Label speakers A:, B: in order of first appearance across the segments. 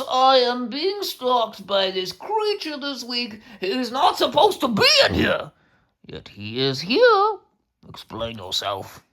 A: I am being stalked by this creature this week. He is not supposed to be in here. Yet he is here. Explain yourself.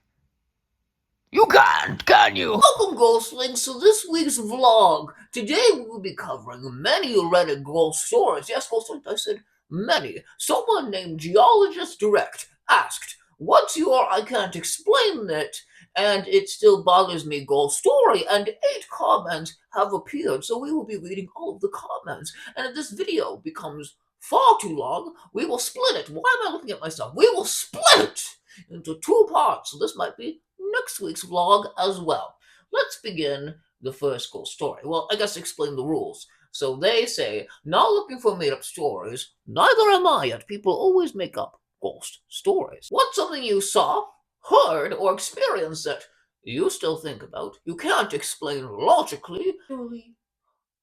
A: You can't, can you? Welcome, Ghostlings, to this week's vlog. Today we will be covering many Reddit ghost stories. Yes, Ghostlings, I said many. Someone named Geologist Direct asked, "What's your I can't explain it, and it still bothers me ghost story?" And 8 comments have appeared, so we will be reading all of the comments. And if this video becomes far too long, we will split it. Why am I looking at myself? We will split it into 2 parts, so this might be next week's vlog as well. Let's begin the first ghost story. Well, I guess explain the rules. So they say, not looking for made-up stories, neither am I, yet people always make up ghost stories. What's something you saw, heard, or experienced that you still think about, you can't explain logically?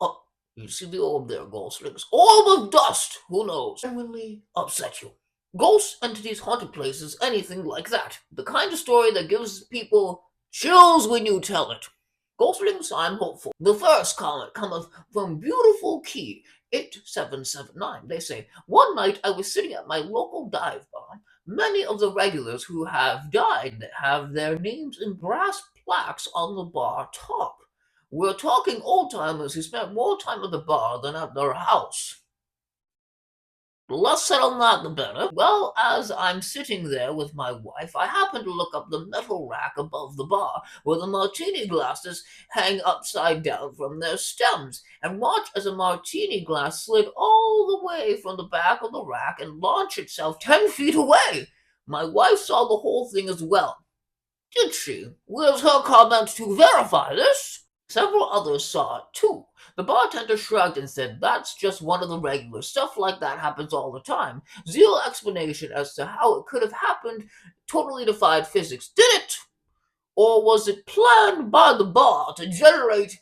A: Oh, you see the orb there, Ghostlings. Orb of dust, who knows? Genuinely upset you. Ghosts, entities, haunted places, anything like that. The kind of story that gives people chills when you tell it. Ghostlings, I'm hopeful. The first comment cometh from Beautiful Key 8779. They say, "One night I was sitting at my local dive bar. Many of the regulars who have died have their names in brass plaques on the bar top. We're talking old-timers who spent more time at the bar than at their house." The less said on that, the better. Well, as I'm sitting there with my wife, I happen to look up the metal rack above the bar, where the martini glasses hang upside down from their stems, and watch as a martini glass slid all the way from the back of the rack and launched itself 10 feet away. My wife saw the whole thing as well. Did she? Where's her comment to verify this? Several others saw it too. The bartender shrugged and said, "That's just one of the regulars. Stuff like that happens all the time." Zero explanation as to how it could have happened totally defied physics. Did it? Or was it planned by the bar to generate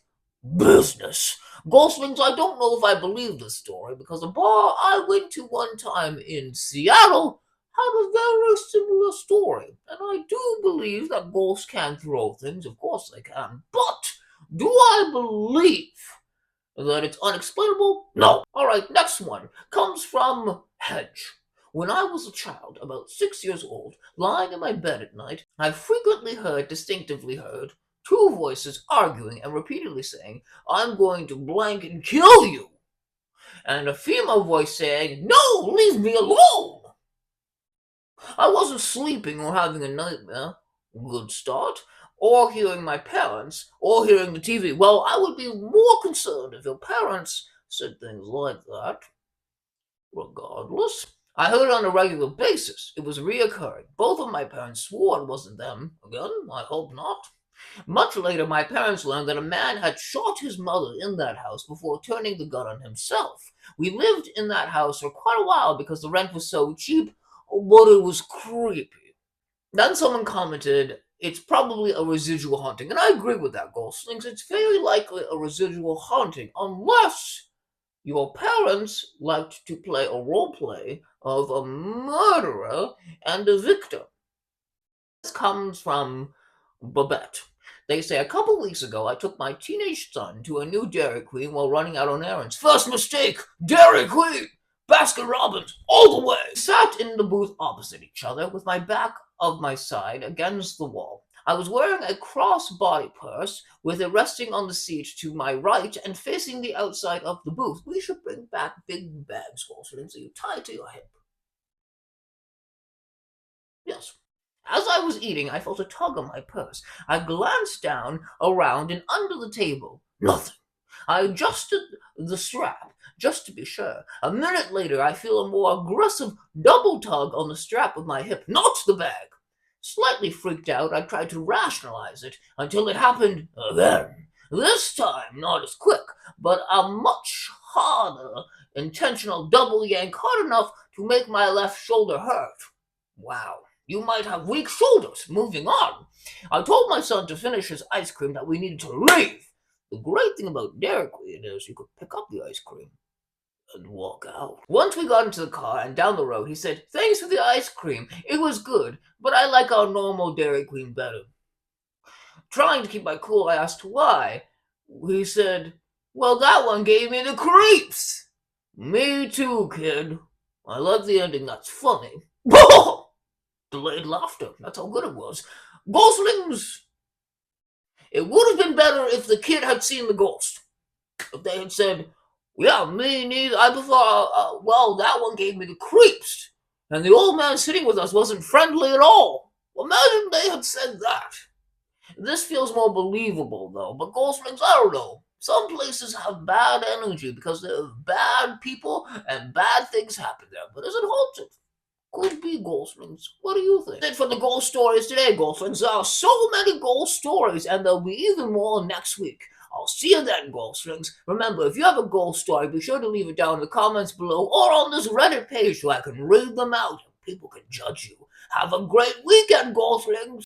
A: business? Ghostlings, I don't know if I believe this story, because a bar I went to one time in Seattle had a very similar story. And I do believe that ghosts can throw things, of course they can. But do I believe that it's unexplainable? No. Alright, next one comes from Hedge. When I was a child, about 6 years old, lying in my bed at night, I distinctively heard, 2 voices arguing and repeatedly saying, "I'm going to blank and kill you," and a female voice saying, "No, leave me alone." I wasn't sleeping or having a nightmare. Good start. Or hearing my parents, or hearing the TV. Well, I would be more concerned if your parents said things like that. Regardless, I heard it on a regular basis. It was reoccurring. Both of my parents swore it wasn't them. Again, I hope not. Much later, my parents learned that a man had shot his mother in that house before turning the gun on himself. We lived in that house for quite a while because the rent was so cheap, but it was creepy. Then someone commented, "It's probably a residual haunting." And I agree with that, Ghostlings. It's very likely a residual haunting, unless your parents liked to play a role play of a murderer and a victim. This comes from Babette. They say, "A couple weeks ago, I took my teenage son to a new Dairy Queen while running out on errands. First mistake! Dairy Queen! Baskin Robbins, all the way!" We sat in the booth opposite each other, with my back of my side against the wall. I was wearing a cross-body purse, with it resting on the seat to my right and facing the outside of the booth. We should bring back big bags, Ghostlings, so you tie to your hip. Yes. As I was eating, I felt a tug on my purse. I glanced down, around, and under the table. Nothing. I adjusted the strap, just to be sure. A minute later, I feel a more aggressive double tug on the strap of my hip. Not the bag. Slightly freaked out, I tried to rationalize it until it happened again. This time, not as quick, but a much harder, intentional double yank, hard enough to make my left shoulder hurt. Wow. You might have weak shoulders. Moving on. I told my son to finish his ice cream that we needed to leave. The great thing about Dairy Queen is you could pick up the ice cream and walk out. Once we got into the car and down the road, he said, "Thanks for the ice cream. It was good, but I like our normal Dairy Queen better." Trying to keep my cool, I asked why. He said, Well, that one gave me the creeps. Me too, kid. I like the ending, that's funny. Delayed laughter, that's how good it was. Goslings! It would have been better if the kid had seen the ghost. If they had said, yeah, me neither, I prefer, well, that one gave me the creeps. And the old man sitting with us wasn't friendly at all. Imagine they had said that. This feels more believable, though, but Goslings, I don't know. Some places have bad energy because they have bad people and bad things happen there, but is it haunted? Could be Goslings. What do you think? That's it for the ghost stories today, Goslings. There are so many ghost stories, and there'll be even more next week. I'll see you then, Goslings. Remember, if you have a ghost story, be sure to leave it down in the comments below or on this Reddit page so I can read them out and people can judge you. Have a great weekend, Goslings.